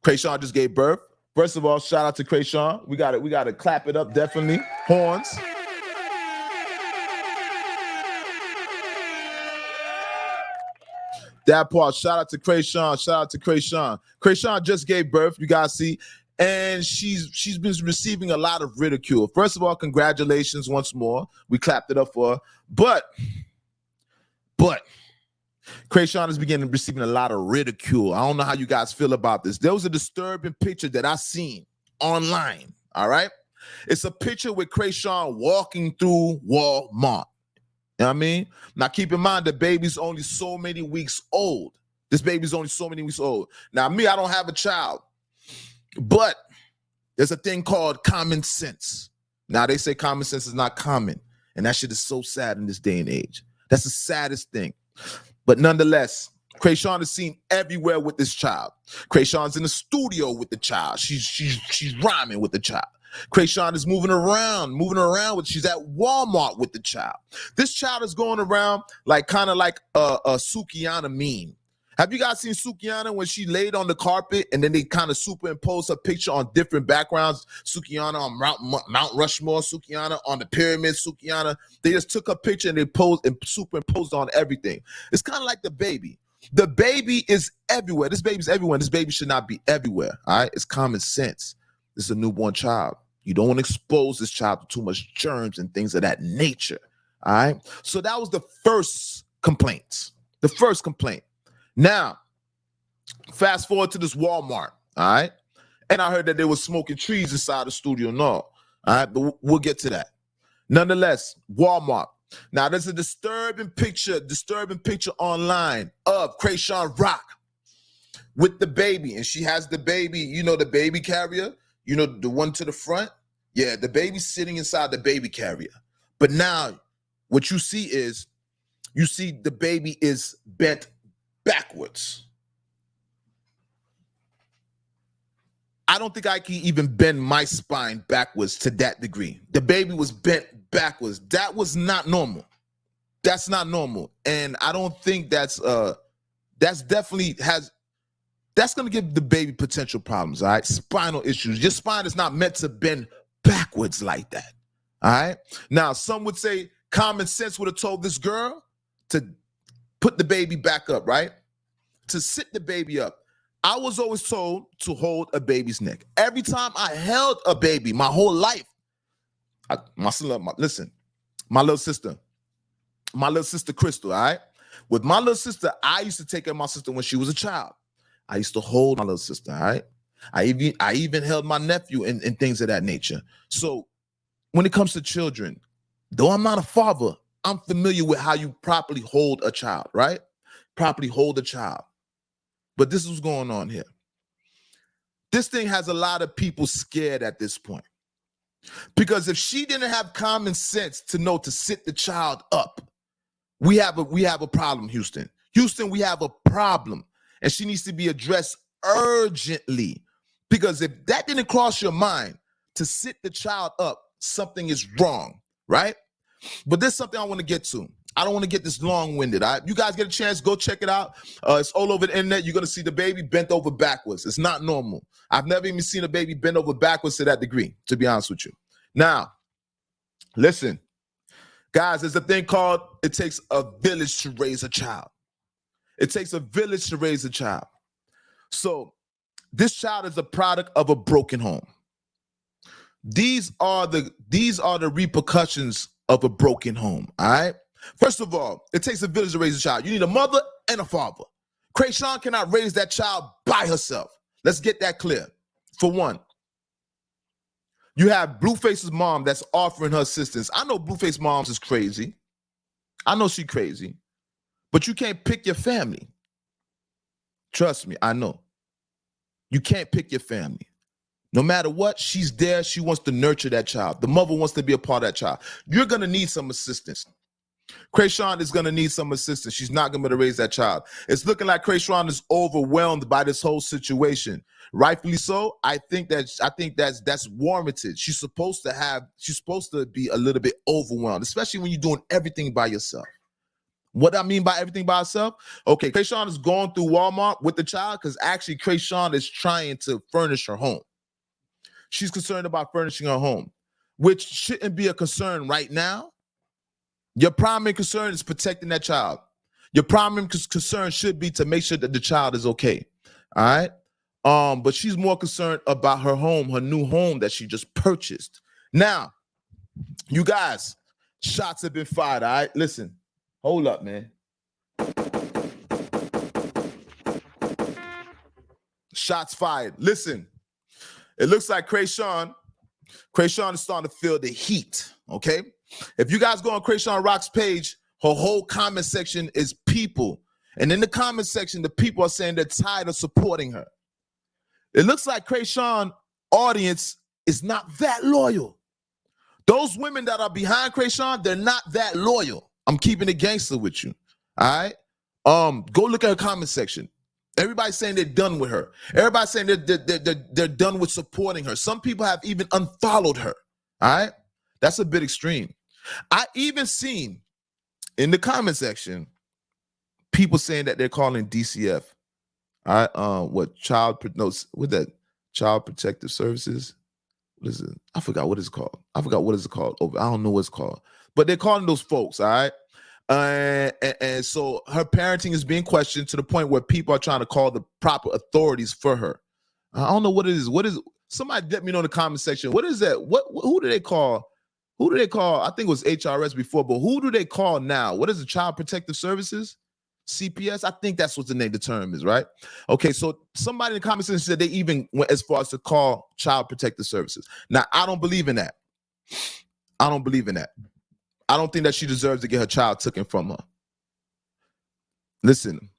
Chrisean just gave birth. First of all, shout out to Chrisean. We gotta clap it up, definitely. Horns. That part, shout out to Chrisean. Shout out to Chrisean. Chrisean just gave birth, you guys see, and she's been receiving a lot of ridicule. First of all, congratulations once more. We clapped it up for her. But Chrisean is beginning receiving a lot of ridicule. I don't know how you guys feel about this. There was a disturbing picture that I seen online, all right? It's a picture with Chrisean walking through Walmart. You know what I mean? Now, keep in mind, the baby's only so many weeks old. This baby's only so many weeks old. Now, me, I don't have a child, but there's a thing called common sense. Now, they say common sense is not common, and that shit is so sad in this day and age. That's the saddest thing. But nonetheless, Chrisean is seen everywhere with this child. Chrisean's in the studio with the child. She's rhyming with the child. Chrisean is moving around she's at Walmart with the child. This child is going around like kind of like a Sukihana meme. Have you guys seen Sukihana when she laid on the carpet and then they kind of superimpose her picture on different backgrounds? Sukihana on Mount Rushmore, Sukihana on the pyramid, Sukihana. They just took a picture and they posed and superimposed on everything. It's kind of like the baby. The baby is everywhere. This baby's everywhere. This baby should not be everywhere. All right, it's common sense. This is a newborn child. You don't want to expose this child to too much germs and things of that nature. All right. So that was the first complaint. The first complaint. Now, fast forward to this Walmart. All right. And I heard that they were smoking trees inside the studio. No. All right. But we'll get to that. Nonetheless, Walmart. Now, there's a disturbing picture online of Chrisean Rock with the baby. And she has the baby, you know, the baby carrier. You know, the one to the front? Yeah, the baby's sitting inside the baby carrier. But now what you see is, you see the baby is bent backwards. I don't think I can even bend my spine backwards to that degree. The baby was bent backwards. That was not normal. That's not normal. And I don't think that's definitely has... That's going to give the baby potential problems, all right? Spinal issues. Your spine is not meant to bend backwards like that, all right? Now, some would say common sense would have told this girl to put the baby back up, right? To sit the baby up. I was always told to hold a baby's neck. Every time I held a baby my whole life, my little sister Crystal, all right? With my little sister, I used to take care of my sister when she was a child. I used to hold my little sister, all right? I even held my nephew and things of that nature. So when it comes to children, though I'm not a father, I'm familiar with how you properly hold a child, right? Properly hold a child. But this is what's going on here. This thing has a lot of people scared at this point. Because if she didn't have common sense to know to sit the child up, we have a problem, Houston. Houston, we have a problem. And she needs to be addressed urgently. Because if that didn't cross your mind to sit the child up, something is wrong, right? But there's something I want to get to. I don't want to get this long-winded. You guys get a chance, go check it out. It's all over the internet. You're going to see the baby bent over backwards. It's not normal. I've never even seen a baby bent over backwards to that degree, to be honest with you. Now, listen. Guys, there's a thing called it takes a village to raise a child. It takes a village to raise a child. So this child is a product of a broken home. These are the repercussions of a broken home, all right? First of all, it takes a village to raise a child. You need a mother and a father. Chrisean cannot raise that child by herself. Let's get that clear. For one, you have Blueface's mom that's offering her assistance. I know Blueface moms is crazy. I know she's crazy. But you can't pick your family. Trust me, I know. You can't pick your family. No matter what, she's there. She wants to nurture that child. The mother wants to be a part of that child. You're going to need some assistance. Chrisean is going to need some assistance. She's not going to be able to raise that child. It's looking like Chrisean is overwhelmed by this whole situation. Rightfully so. I think that's warranted. She's supposed to be a little bit overwhelmed, especially when you're doing everything by yourself. What I mean by everything by herself? Okay, Chrisean is going through Walmart with the child because actually Chrisean is trying to furnish her home. She's concerned about furnishing her home, which shouldn't be a concern right now. Your primary concern is protecting that child. Your primary concern should be to make sure that the child is okay. All right. But she's more concerned about her home, her new home that she just purchased. Now, you guys, shots have been fired. All right. Listen, hold up, man. Shots fired. Listen, it looks like Chrisean is starting to feel the heat. Okay. If you guys go on Chrisean Rock's page, her whole comment section is people. And in the comment section, the people are saying they're tired of supporting her. It looks like Chrisean audience is not that loyal. Those women that are behind Chrisean, they're not that loyal. I'm keeping it gangster with you. All right. Go look at her comment section. Everybody's saying they're done with her. Everybody's saying they're done with supporting her. Some people have even unfollowed her. All right. That's a bit extreme. I even seen in the comment section people saying that they're calling DCF. All right. What child protective services? What is it? I forgot what it's called. I don't know what it's called. But they're calling those folks, all right? And so her parenting is being questioned to the point where people are trying to call the proper authorities for her. I don't know what it is. What is somebody let me know in the comment section. What is that? Who do they call? Who do they call? I think it was HRS before, but who do they call now? What is the Child Protective Services? CPS? I think that's what the name, the term is, right? Okay, so somebody in the comment section said they even went as far as to call Child Protective Services. Now, I don't believe in that. I don't believe in that. I don't think that she deserves to get her child taken from her. Listen,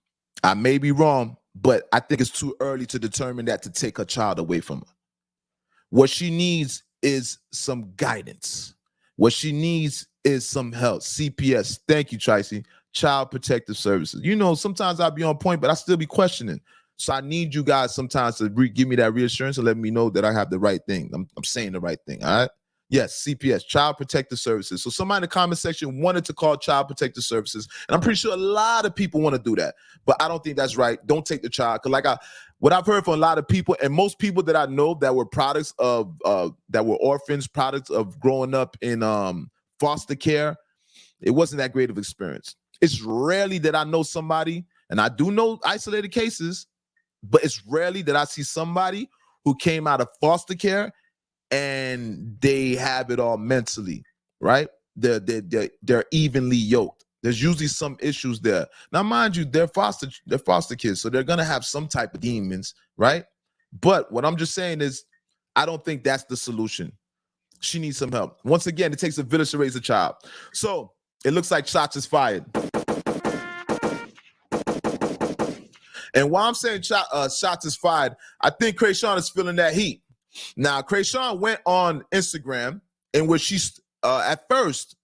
I may be wrong, but I think it's too early to determine that to take her child away from her. What she needs is some guidance. What she needs is some help. CPS, thank you, Tracy. Child Protective Services. You know, sometimes I'll be on point, but I still be questioning. So I need you guys sometimes to give me that reassurance and let me know that I have the right thing. I'm saying the right thing, all right? Yes, CPS, Child Protective Services. So somebody in the comment section wanted to call Child Protective Services, and I'm pretty sure a lot of people want to do that, but I don't think that's right. Don't take the child, because what I've heard from a lot of people, and most people that I know that were products of that were orphans, products of growing up in foster care, it wasn't that great of experience. It's rarely that I know somebody, and I do know isolated cases, but it's rarely that I see somebody who came out of foster care and they have it all mentally, right? They're evenly yoked. There's usually some issues there. Now, mind you, they're foster kids, so they're gonna have some type of demons, right? But what I'm just saying is, I don't think that's the solution. She needs some help. Once again, it takes a village to raise a child. So it looks like shots is fired. And while I'm saying shots is fired, I think Chrisean is feeling that heat. Now, Chrisean went on Instagram in which she's at first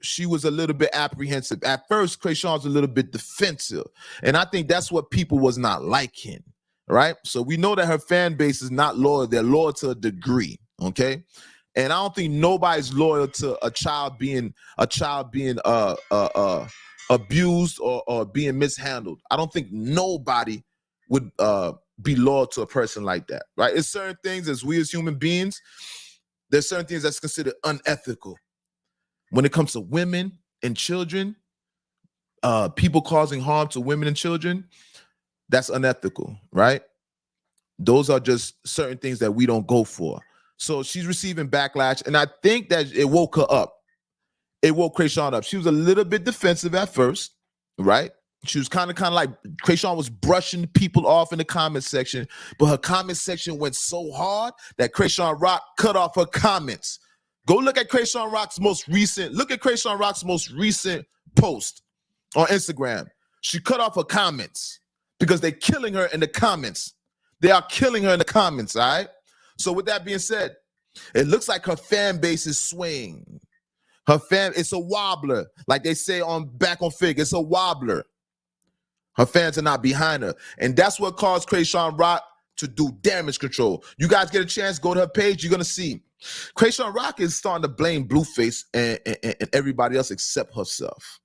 she was a little bit apprehensive. At first, Chrisean was a little bit defensive, and I think that's what people was not liking, right? So we know that her fan base is not loyal; they're loyal to a degree, okay? And I don't think nobody's loyal to a child being abused or being mishandled. I don't think nobody would be loyal to a person like that, right? It's certain things as we as human beings, there's certain things that's considered unethical. When it comes to women and children, people causing harm to women and children, that's unethical, right? Those are just certain things that we don't go for. So she's receiving backlash, and I think that it woke her up. It woke Chrisean up. She was a little bit defensive at first, right? She was kind of like Chrisean was brushing people off in the comment section, but her comment section went so hard that Chrisean Rock cut off her comments. Go look at Chrisean Rock's most recent. Look at Chrisean Rock's most recent post on Instagram. She cut off her comments because they're killing her in the comments. They are killing her in the comments. All right. So with that being said, it looks like her fan base is swaying. It's a wobbler, like they say back on Fig. It's a wobbler. Her fans are not behind her, and that's what caused Chrisean Rock to do damage control. You guys get a chance, go to her page. You're gonna see Chrisean Rock is starting to blame Blueface and everybody else except herself.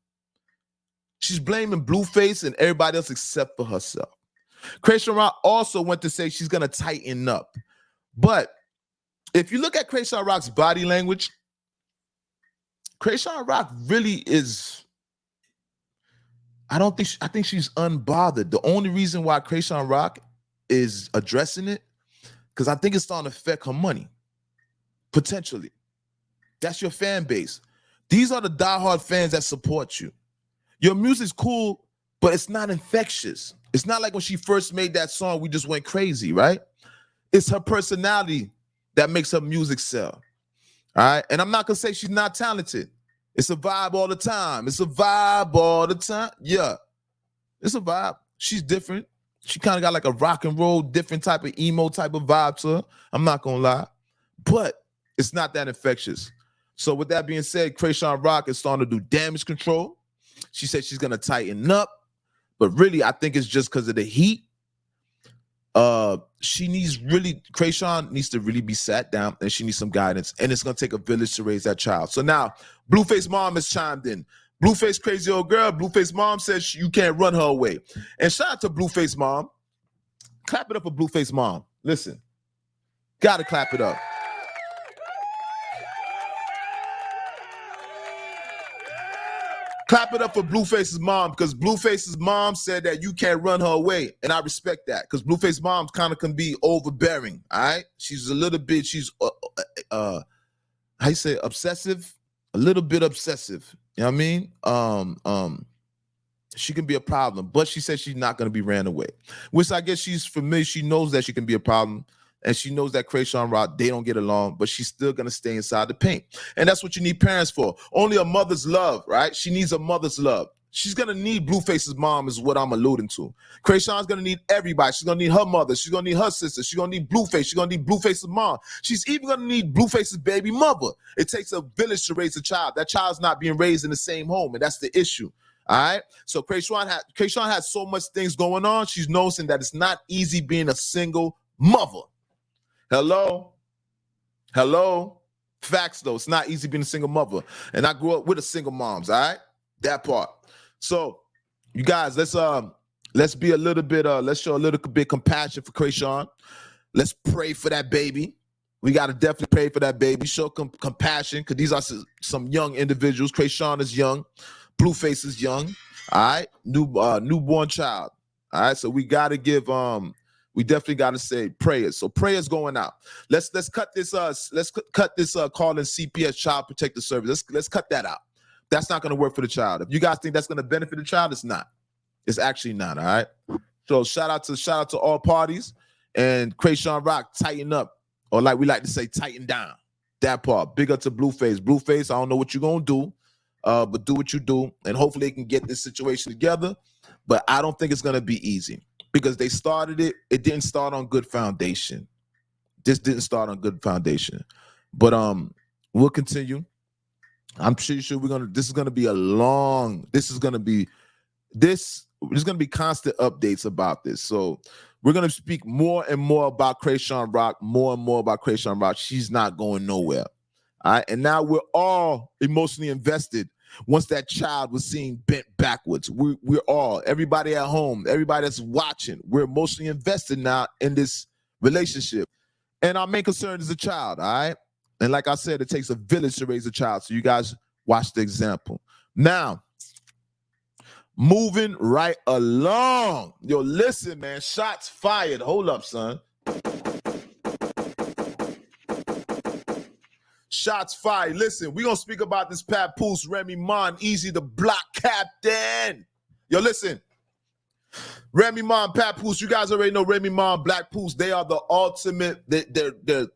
She's blaming Blueface and everybody else except for herself. Chrisean Rock also went to say she's going to tighten up. But if you look at Chrisean Rock's body language, Chrisean Rock really is, I think she's unbothered. The only reason why Chrisean Rock is addressing it, because I think it's starting to affect her money, potentially. That's your fan base. These are the diehard fans that support you. Your music's cool, but it's not infectious. It's not like when she first made that song, we just went crazy, right? It's her personality that makes her music sell. All right. And I'm not going to say she's not talented. It's a vibe all the time. It's a vibe all the time. Yeah. It's a vibe. She's different. She kind of got like a rock and roll, different type of emo type of vibe to her. I'm not going to lie. But it's not that infectious. So with that being said, Chrisean Rock is starting to do damage control. She said she's going to tighten up. But really, I think it's just because of the heat. Chrisean needs to really be sat down, and she needs some guidance, and it's gonna take a village to raise that child. So now Blueface mom has chimed in. Blueface crazy old girl. Blueface mom says you can't run her away. And shout out to Blueface mom. Clap it up for Blueface mom. Listen, gotta clap it up. Clap it up for Blueface's mom, because Blueface's mom said that you can't run her away. And I respect that, because Blueface's mom kind of can be overbearing, all right? She's a little bit, how you say, obsessive? A little bit obsessive, you know what I mean? She can be a problem, but she said she's not going to be ran away, which I guess she's familiar. She knows that she can be a problem. And she knows that Chrisean Rock, they don't get along, but she's still going to stay inside the paint. And that's what you need parents for. Only a mother's love, right? She needs a mother's love. She's going to need Blueface's mom is what I'm alluding to. Chrisean's going to need everybody. She's going to need her mother. She's going to need her sister. She's going to need Blueface. She's going to need Blueface's mom. She's even going to need Blueface's baby mother. It takes a village to raise a child. That child's not being raised in the same home, and that's the issue. All right? So Chrisean has so much things going on. She's noticing that it's not easy being a single mother. Hello? Facts, though. It's not easy being a single mother. And I grew up with a single moms, all right? That part. So, you guys, let's be a little bit, let's show a little bit compassion for Chrisean. Let's pray for that baby. We got to definitely pray for that baby. Show compassion, because these are some young individuals. Chrisean is young. Blueface is young, all right? Newborn child, all right? So, we got to give, we definitely got to say prayers. So prayers going out. Let's cut this call in CPS Child Protective Service. Let's cut that out. That's not going to work for the child. If you guys think that's going to benefit the child, it's not. It's actually not. All right. So shout out to all parties, and Chrisean Rock, tighten up, or like we like to say, tighten down. That part. Big up to Blueface. Blueface, I don't know what you're gonna do, but do what you do, and hopefully they can get this situation together. But I don't think it's gonna be easy, because they started it. It didn't start on good foundation. This didn't start on good foundation. But we'll continue. I'm pretty sure there's gonna be constant updates about this. So we're gonna speak more and more about Chrisean Rock, more and more about Chrisean Rock. She's not going nowhere. All right. And now we're all emotionally invested. Once that child was seen bent backwards, we're all, everybody at home, everybody that's watching, we're emotionally invested now in this relationship. And our main concern is the child, all right? And like I said, it takes a village to raise a child. So you guys watch the example. Now, moving right along. Yo, listen, man, shots fired. Hold up, son. Shots fired. Listen, we're going to speak about this Papoose, Remy Ma, Easy the Block Captain. Yo, listen. Remy Ma, Papoose, you guys already know Remy Ma, Black Poose. They are the ultimate, they're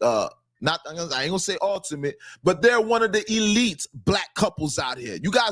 not, I ain't going to say ultimate, but they're one of the elite black couples out here. You guys